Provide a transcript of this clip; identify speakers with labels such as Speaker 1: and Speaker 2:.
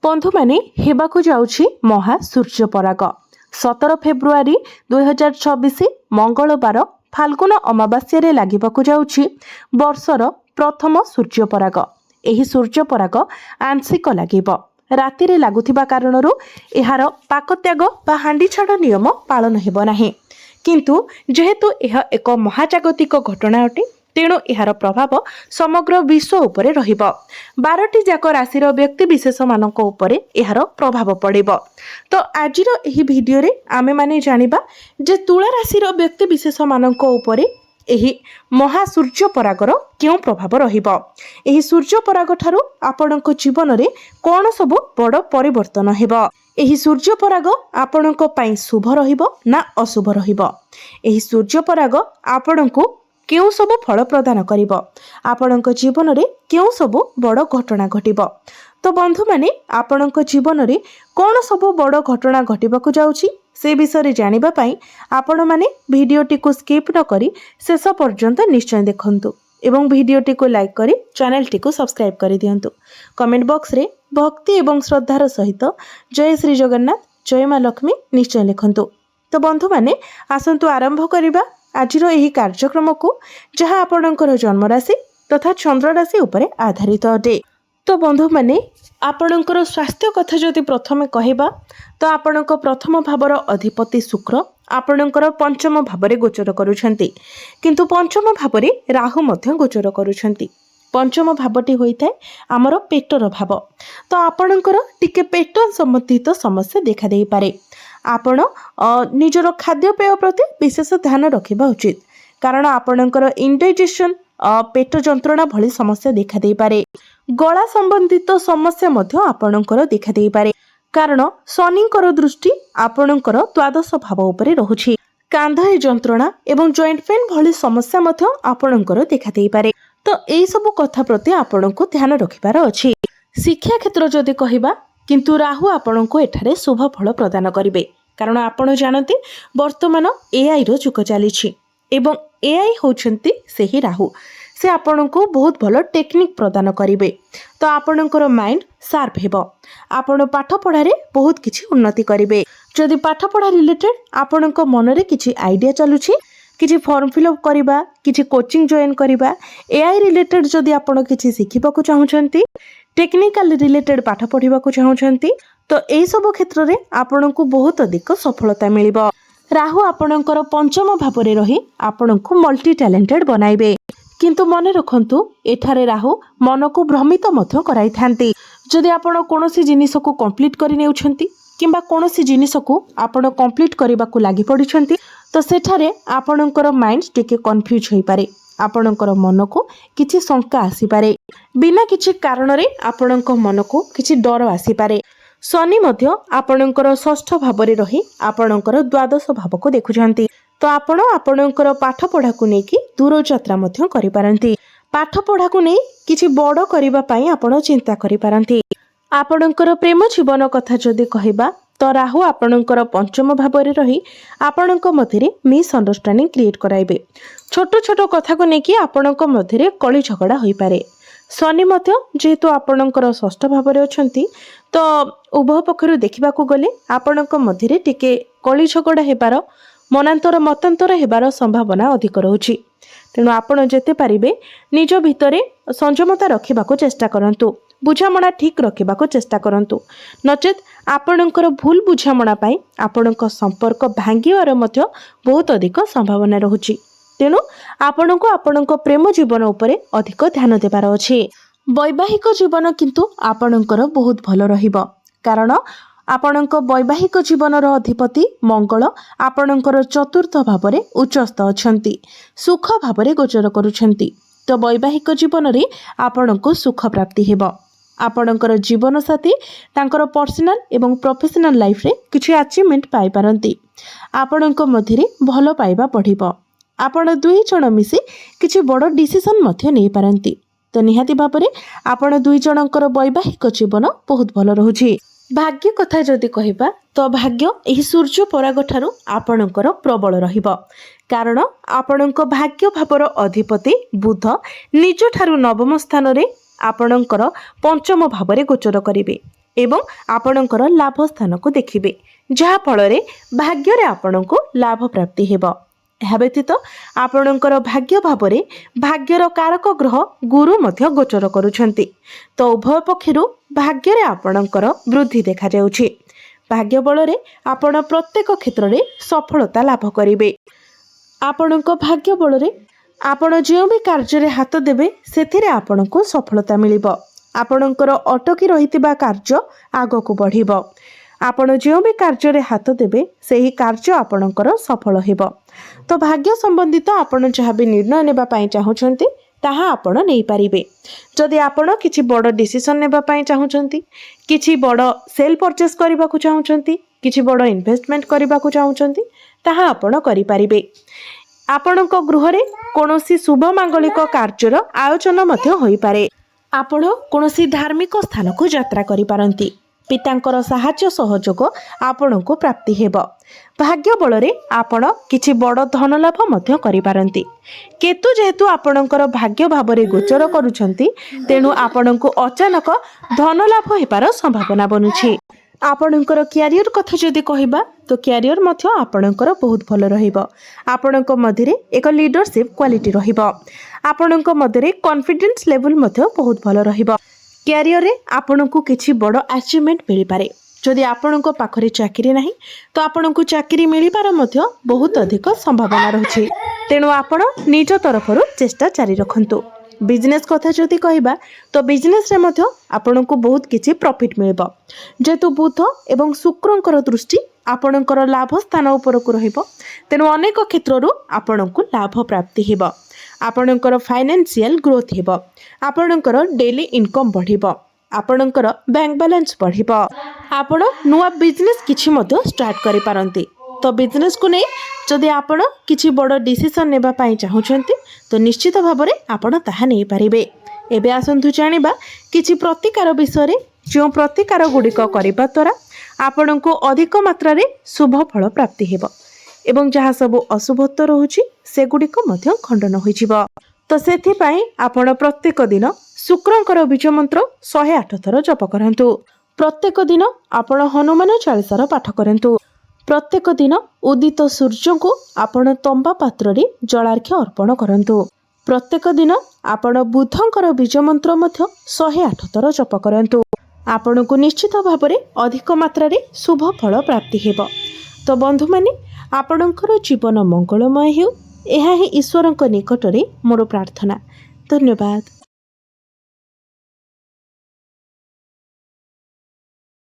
Speaker 1: बंधु माने हेबाकु जाउछि महा सूर्यपराग 17 फेब्रुआरी 2026 मंगलवार फाल्गुन अमावास्या लागिबाकु जाउछि वर्षर प्रथम सूर्यपराग। एही सूर्यपराग आंशिक लागिब राति रे लागुथिबा कारणरू एहार पाकत्याग बा हांडी छाड़ नियम पालन हेबो नाही, किंतु जेहेतु यह एक महाजागतिक घटना अटे तेणु यार प्रभाव समग्र विश्व उपरे रहिब। 12टी जाक राशि व्यक्ति विशेष मानक उपरे यार प्रभाव पड़िब। तो आजिर एही भिडियो रे आमे माने जानिबा जे तुला राशि व्यक्ति विशेष मानक उपरे एही महासूर्य परागर क्यों प्रभाव रहिब। एही सूर्य पराग ठारू आपणक जीवन रे कोन सब बड़ परिवर्तन हेबो। एही सूर्य पराग आपणक पई शुभ रहिबो ना अशुभ रहिबो। एही सूर्य पराग आपणकु केउ सब फल प्रदान करिब, आपणक जीवन रे केउ सब बड़ घटना घटिब। तो बंधु माने आपणक जीवन रे कोन सब बड़ घटना घटिबाकु जाउछि से विषय रे जानिबा पई आपण माने भिडियोटी को स्किप न करी शेष पर्यंत निश्चय देखंतु एवं भिडियोटी को लाइक करी चैनलटी को सब्सक्राइब करि दियंतु। कमेंट बॉक्स रे भक्ति एवं श्रद्धार सहित जय श्री जगन्नाथ जय मां लक्ष्मी निश्चय लिखंतु। तो बंधु माने आसंतु आरंभ करिबा आजिर एही कार्यक्रम को जहाँ आपणकर जन्म राशि तथा चंद्र राशि उपरे आधारित अटे। तो बंधु माने आपणकर स्वास्थ्य कथा जदि प्रथमे कहबा तो आपणक प्रथम भावर अधिपति शुक्र आपणकर पंचम भावरे गोचर करुछंती, किंतु पंचम भावरे राहु मध्य गोचर करुछंती। पंचम भावटी होइथाय आमर पेटर भाव। तो आपणकर टिके पेट संबंधित समस्या देखा देई पारे। आपण निजर खाद्यपेय प्रति विशेष ध्यान रखिबा उचित, कारण आपणकर इंडाइजेशन पेट जंत्रणा भली समस्या देखा देई पारे। गला संबंधित समस्या मध्य आपणकर देखा देई पारे, कारण शनिकर दृष्टि आपणकर द्वादश भाव उपरे रहुछि। कांधे जंत्रणा एवं जॉइंट पेन भली समस्या मध्य आपणकर देखा देई पारे। तो एई सब कथा प्रति आपणको ध्यान रखिबार अछि। शिक्षा क्षेत्र जदि कहिबा किंतु राहु आपणको एठारे शुभ फल प्रदान करिवे, कारण आपण जानते वर्तमान एआई रो जुग चलीछि एवं एआई होउछंती सेही राहु। से आपणको बहुत भलो टेक्निक प्रदान करिवे। तो आपणकर माइंड शार्प हेबो, आपण पाठ पढ़ारे बहुत किछि उन्नति करिवे। जदि पाठ पढ़ा रिलेटेड आपणको मनरे किछि आइडिया चलुछि, किछि फॉर्म फिलअप करिबा, किछि कोचिंग जॉइन करिबा, एआई रिलेटेड जदि आपण किछि सिखिबाकू चाहुछंती, टेक्निकल रिलेटेड पाठ पढ़िबाकू चाहुछंती, तो एई सब क्षेत्र रे आपणको बहुत अधिक सफलता मिलिबो। राहु आपणकर पंचम भावरे रही आपणको मल्टी टैलेंटेड बनाइबे, किंतु मने रखंतु एठारे राहु मन को भ्रमित मध्य कराई थांती। जदि आपण कोनोसी जिनिस को कंप्लीट करि नेउछंती किंबा कोनोसी जिनिस को आपण कंप्लीट करबाकू लागि पडिछंती, तो सेठारे आपणकर माइंड टिके कंफ्यूज होई पारे। आपणकर मन को किछि शंका आसी पारे, बिना किछि कारण रे आपणक मन को किछि डर आसी पारे। शनि मध्य आपणकर षष्ठ भावरे रही आपणकर द्वादश भाव को देखुछंती, तो आपण आपणकर पाठ पढ़ा को नेकी दूर यात्रा मध्य करि पारंती। पाठ पढ़ा को नै किछि बड़ करिबा पई आपण चिंता करि पारंती। आपणकर प्रेम जीवन कथा जदि कहिबा तो राहु आपणकर पंचम भावरे रही आपणक मध्यरे मिस अंडरस्टैंडिंग क्रिएट कराइबे। छोट छोट कथा को नेकी आपणक मध्यरे कଳି झगड़ा होई पारे। शनि मध्य जेहेतु आपणकर षष्ठ भावरे अछंती, तो उभय पक्षरु देखिबाकू गले आपणक मध्यरे टिके कଳି झगड़ा हेबार मनांतर मतांतर हेबार संभावना अधिक रहुछि। तेणु आपण जेते पारिबे निज भितरे संयमता रखिबाकू चेष्टा करंतु, बुझामणा ठीक रखिबाकू चेष्टा करंतु, नचेत आपणकर भूल बुझामणा पाई आपणक संपर्क भांगिवार मध्य बहुत अधिक संभावना रहुछि। तेणु आपणको आपणक प्रेम जीवन उपरे अधिक ध्यान देबार अछि। वैवाहिक जीवन किंतु आपणकर बहुत भलो रहिबो, कारण आपणक वैवाहिक जीवनर अधिपति मंगल आपणकर चतुर्थ भावरे उच्चस्थ अछंती, सुख भावरे गोचर करुछंती। तो वैवाहिक जीवन रे आपणको सुख प्राप्ति हेबो। आपणकर जीवन साथी तांकर पर्सनल एवं प्रोफेशनल लाइफ रे किछि अचीवमेंट पाई पारंती। आपणक मध्यरे भलो पाइबा बढ़िबो। आपण दुई जण मिसी किछि बड़ डिसिजन मध्य नै पारंती। तो निहाती भाबरे आपण दुई जनकर वैवाहिक जीवन बहुत भलो रहुछि। भाग्य कथा जदि कहिबा तो भाग्य एही सूर्य पराग ठारू आपणकर प्रबल रहिबो, कारण आपणक भाग्य भावर अधिपति बुध निज ठारू नवम स्थान रे आपणकर पंचम भावरे गोचर करिवे। एवं आपणकर लाभ स्थान को देखिबे जहा फल भाग्य आपणको लाभ प्राप्ति हेबो। ଏହା ବ୍ୟତୀତ ଆପଣଙ୍କର ଭାଗ୍ୟ ଭାବରେ ଭାଗ୍ୟର कारक ଗ୍ରହ ଗୁରୁ ମଧ୍ୟ ଗୋଚର କରୁଛନ୍ତି। ତ ଉଭୟ ପକ୍ଷରୁ ଭାଗ୍ୟରେ ଆପଣଙ୍କର ବୃଦ୍ଧି ଦେଖାଯାଉଛି। ଭାଗ୍ୟ ବଳରେ ଆପଣ ପ୍ରତ୍ୟେକ କ୍ଷେତ୍ରରେ ସଫଳତା ଲାଭ କରିବେ। ଆପଣଙ୍କ ଭାଗ୍ୟ ବଳରେ ଆପଣ ଯେଉଁ ବି କାର୍ଯ୍ୟରେ ହାତ ଦେବେ ସେଥିରେ ଆପଣଙ୍କୁ ସଫଳତା ମିଳିବ। ଆପଣଙ୍କର ଅଟକି ରହିଥିବା କାର୍ଯ୍ୟ ଆଗକୁ ବଢ଼ିବ। ଆପଣ ଯେଉଁ ବି କାର୍ଯ୍ୟରେ ହାତ ଦେବେ ସେହି କାର୍ଯ୍ୟ ଆପଣଙ୍କର ସଫଳ ହେବ। ତ ଭାଗ୍ୟ ସମ୍ବନ୍ଧିତ ଆପଣ ଯାହା ବି ନିର୍ଣ୍ଣୟ ନେବା ପାଇଁ ଚାହୁଁଛନ୍ତି ତାହା ଆପଣ ନେଇପାରିବେ। ଯଦି ଆପଣ କିଛି ବଡ଼ ଡିସିସନ୍ ନେବା ପାଇଁ ଚାହୁଁଛନ୍ତି, କିଛି ବଡ଼ ସେଲ୍ ପରଚେସ୍ କରିବାକୁ ଚାହୁଁଛନ୍ତି, କିଛି ବଡ଼ ଇନଭେଷ୍ଟମେଣ୍ଟ କରିବାକୁ ଚାହୁଁଛନ୍ତି, ତାହା ଆପଣ କରିପାରିବେ। ଆପଣଙ୍କ ଗୃହରେ କୌଣସି ଶୁଭ ମାଙ୍ଗଳିକ କାର୍ଯ୍ୟର ଆୟୋଜନ ମଧ୍ୟ ହୋଇପାରେ। ଆପଣ କୌଣସି ଧାର୍ମିକ ସ୍ଥାନକୁ ଯାତ୍ରା କରିପାରନ୍ତି। ପିତାଙ୍କର ସାହାଯ୍ୟ ସହଯୋଗ ଆପଣଙ୍କୁ ପ୍ରାପ୍ତି ହେବ। ଭାଗ୍ୟ ବଳରେ ଆପଣ କିଛି ବଡ଼ ଧନ ଲାଭ ମଧ୍ୟ କରିପାରନ୍ତି। କେତୁ ଯେହେତୁ ଆପଣଙ୍କର ଭାଗ୍ୟ ଭାବରେ ଗୋଚର କରୁଛନ୍ତି, ତେଣୁ ଆପଣଙ୍କୁ ଅଚାନକ ଧନ ଲାଭ ହେବାର ସମ୍ଭାବନା ବନୁଛି। ଆପଣଙ୍କର କ୍ୟାରିୟର କଥା ଯଦି କହିବା ତ କ୍ୟାରିୟର ମଧ୍ୟ ଆପଣଙ୍କର ବହୁତ ଭଲ ରହିବ। ଆପଣଙ୍କ ମଧ୍ୟରେ ଏକ ଲିଡରସିପ୍ କ୍ୱାଲିଟି ରହିବ। ଆପଣଙ୍କ ମଧ୍ୟରେ କନଫିଡେନ୍ସ ଲେଭେଲ ମଧ୍ୟ ବହୁତ ଭଲ ରହିବ। କ୍ୟାରିୟରରେ ଆପଣଙ୍କୁ କିଛି ବଡ଼ ଆଚିଭମେଣ୍ଟ ମିଳିପାରେ। ଯଦି ଆପଣଙ୍କ ପାଖରେ ଚାକିରି ନାହିଁ ତ ଆପଣଙ୍କୁ ଚାକିରି ମିଳିବାର ମଧ୍ୟ ବହୁତ ଅଧିକ ସମ୍ଭାବନା ରହିଛି। ତେଣୁ ଆପଣ ନିଜ ତରଫରୁ ଚେଷ୍ଟା ଜାରି ରଖନ୍ତୁ। ବିଜନେସ୍ କଥା ଯଦି କହିବା ତ ବିଜନେସ୍ରେ ମଧ୍ୟ ଆପଣଙ୍କୁ ବହୁତ କିଛି ପ୍ରଫିଟ୍ ମିଳିବ। ଯେହେତୁ ବୁଧ ଏବଂ ଶୁକ୍ରଙ୍କର ଦୃଷ୍ଟି ଆପଣଙ୍କର ଲାଭ ସ୍ଥାନ ଉପରକୁ ରହିବ, ତେଣୁ ଅନେକ କ୍ଷେତ୍ରରୁ ଆପଣଙ୍କୁ ଲାଭ ପ୍ରାପ୍ତି ହେବ। ଆପଣଙ୍କର ଫାଇନାନ୍ସିଆଲ ଗ୍ରୋଥ ହେବ। ଆପଣଙ୍କର ଡେଲି ଇନକମ୍ ବଢ଼ିବ। ଆପଣଙ୍କର ବ୍ୟାଙ୍କ ବାଲାନ୍ସ ବଢ଼ିବ। ଆପଣ ନୂଆ ବିଜନେସ୍ କିଛି ମଧ୍ୟ ଷ୍ଟାର୍ଟ କରିପାରନ୍ତି। ତ ବିଜନେସ୍କୁ ନେଇ ଯଦି ଆପଣ କିଛି ବଡ଼ ଡିସିସନ୍ ନେବା ପାଇଁ ଚାହୁଁଛନ୍ତି ତ ନିଶ୍ଚିତ ଭାବରେ ଆପଣ ତାହା ନେଇପାରିବେ। ଏବେ ଆସନ୍ତୁ ଜାଣିବା କିଛି ପ୍ରତିକାର ବିଷୟରେ, ଯେଉଁ ପ୍ରତିକାର ଗୁଡ଼ିକ କରିବା ଦ୍ୱାରା ଆପଣଙ୍କୁ ଅଧିକ ମାତ୍ରାରେ ଶୁଭ ଫଳ ପ୍ରାପ୍ତି ହେବ ଏବଂ ଯାହା ସବୁ ଅଶୁଭତ୍ୱ ରହୁଛି ସେଗୁଡ଼ିକ ମଧ୍ୟ ଖଣ୍ଡନ ହୋଇଯିବ। ତ ସେଥିପାଇଁ ଆପଣ ପ୍ରତ୍ୟେକ ଦିନ ଶୁକ୍ରଙ୍କର ବୀଜ ମନ୍ତ୍ର 108 ଥର ଜପ କରନ୍ତୁ। ପ୍ରତ୍ୟେକ ଦିନ ଆପଣ ହନୁମାନ ଚାଳିଶାର ପାଠ କରନ୍ତୁ। ପ୍ରତ୍ୟେକ ଦିନ ଉଦିତ ସୂର୍ଯ୍ୟଙ୍କୁ ଆପଣ ତମ୍ବା ପାତ୍ରରେ ଜଳାର୍ଘ୍ୟ ଅର୍ପଣ କରନ୍ତୁ। ପ୍ରତ୍ୟେକ ଦିନ ଆପଣ ବୁଧଙ୍କର ବୀଜ ମନ୍ତ୍ର ମଧ୍ୟ 108 ଥର ଜପ କରନ୍ତୁ। ଆପଣଙ୍କୁ ନିଶ୍ଚିତ ଭାବରେ ଅଧିକ ମାତ୍ରାରେ ଶୁଭ ଫଳ ପ୍ରାପ୍ତି ହେବ। ତ ବନ୍ଧୁମାନେ, ଆପଣଙ୍କର ଜୀବନ ମଙ୍ଗଳମୟ ହେଉ, ଏହା ହିଁ ଈଶ୍ୱରଙ୍କ ନିକଟରେ ମୋର ପ୍ରାର୍ଥନା। ଧନ୍ୟବାଦ।